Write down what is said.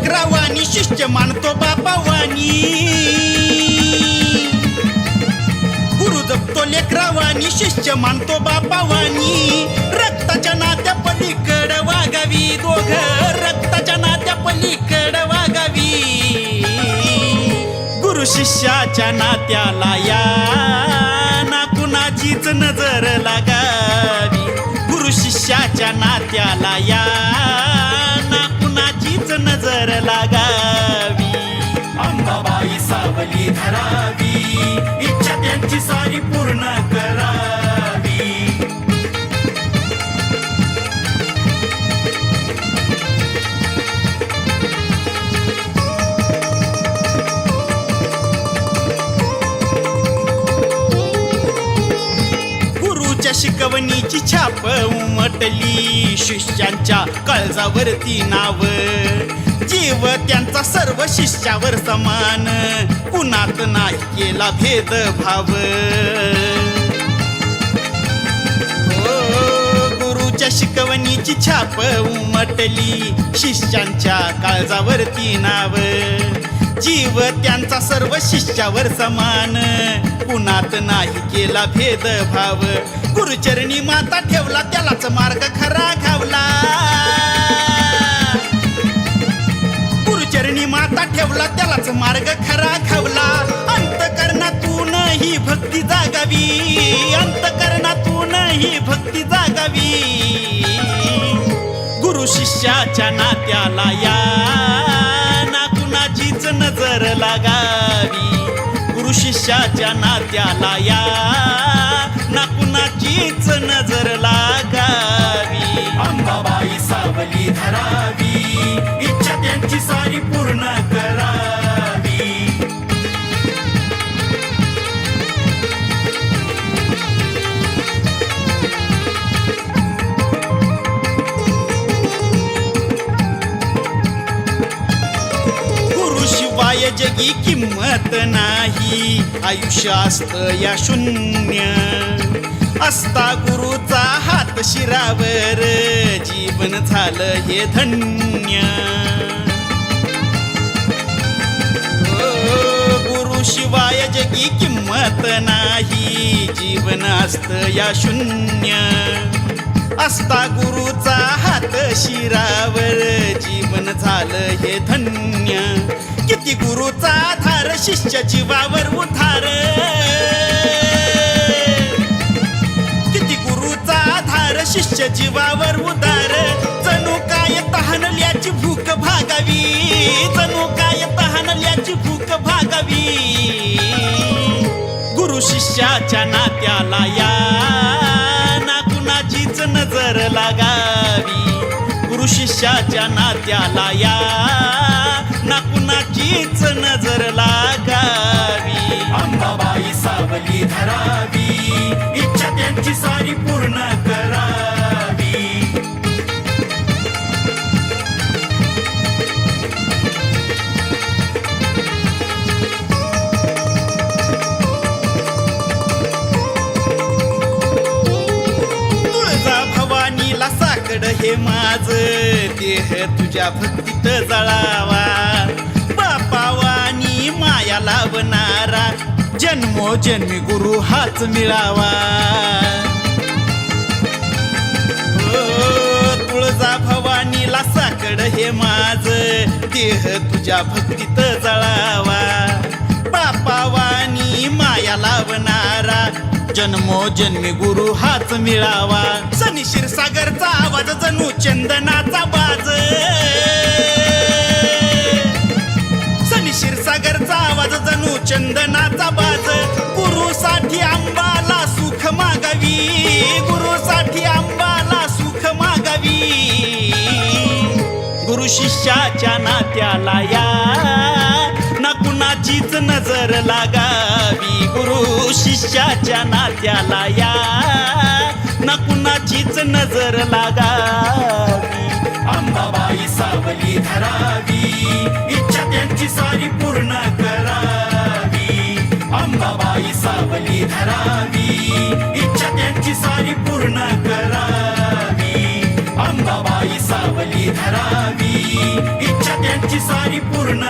लेकरावानी शिष्य मानतो बापावानी गुरु जपतो लेकरावानी शिष्य मानतो बापावानी रक्ताच्या नात्या पलीकड वागावी दोघ रक्ताच्या नात्या पलीकड वागावी गुरु शिष्याच्या नात्याला या ना कुणाचीच नजर लागावी गुरु शिष्याच्या नात्याला या ना कुणाचीच नजर लागावी अंबाबाई सावली धरावी इच्छा त्यांची सारी पूर्ण करावी गुरुच्या शिकवणीची छाप उमटली शिष्यांच्या काळजावरती नाव जीव त्यांचा सर्व शिष्यावर समान कुणात नाही केला भेदभाव गुरुच्या शिकवणीची छाप उमटली शिष्यांच्या काळजावरती नाव जीव त्यांचा सर्व शिष्यावर समान कुणात नाही केला भेदभाव गुरुचरणी माता ठेवला त्यालाच मार्ग खरा घावला गुरुचरणी माता ठेवला त्यालाच मार्ग खरा घावला अंतकरणातून ही भक्ती जागावी अंतकरणातून ही भक्ती जागावी गुरु शिष्याच्या नात्याला या ना कुणाचीच नजर लागावी गुरु शिष्याच्या नात्याला या ना कुणाचीच नजर लागावी अंबाबाई सावली धरावी इच्छा त्यांची सारी पूर्ण करावी गुरु शिवाय जगी किंमत नाही आयुष्य असतं या शून्य असता गुरुचा हात शिरावर जीवन झालं हे धन्य गुरु शिवाय जगी किंमत नाही जीवन असतं या शून्य असता गुरुचा हात शिरावर जीवन झालं हे धन्य किती गुरुचा आधार शिष्य जीवावर उधार किती गुरुचा आधार शिष्य जीवावर उधार जणू काय तहानल्याची भूक भागावी जणू काय तहानल्याची भूक भागावी गुरु शिष्याच्या नात्याला या ना कुणाचीच नजर लागावी गुरु शिष्याच्या नात्याला या ना कुणाचीच नजर लागावी अंबाबाई सावली धरावी इच्छा त्यांची सारी पूर्ण करावी तुळजा भवानीला साकड हे माझ देह तुझ्या भक्तीत जळावा बापावानी माया लावणारा जन्मोजन्मी गुरु हाच मिळावा तुळजा भवानीला साकड हे माझ देह तुझ्या भक्तीत जळावा बापावानी माया लावणारा जन्मोजन्मी गुरु हाच मिळावा सनी क्षीरसागरचा आवाज जणू चंदनाचा बाज सनी क्षीरसागरचा आवाज जणू चंदनाचा बाज गुरुसाठी आंबाला सुख मागावी गुरुसाठी आंबाला सुख मागावी गुरु शिष्याच्या नात्याला या ना कुणाचीच नजर लागावी गुरु शिष्याच्या नात्याला या ना कुणाचीच नजर लागावी अंबाबाई सावली धरावी इच्छा त्यांची सारी पूर्ण करावी अंबाबाई सावली धरावी इच्छा त्यांची सारी पूर्ण करावी अंबाबाई सावली धरावी इच्छा त्यांची सारी पूर्ण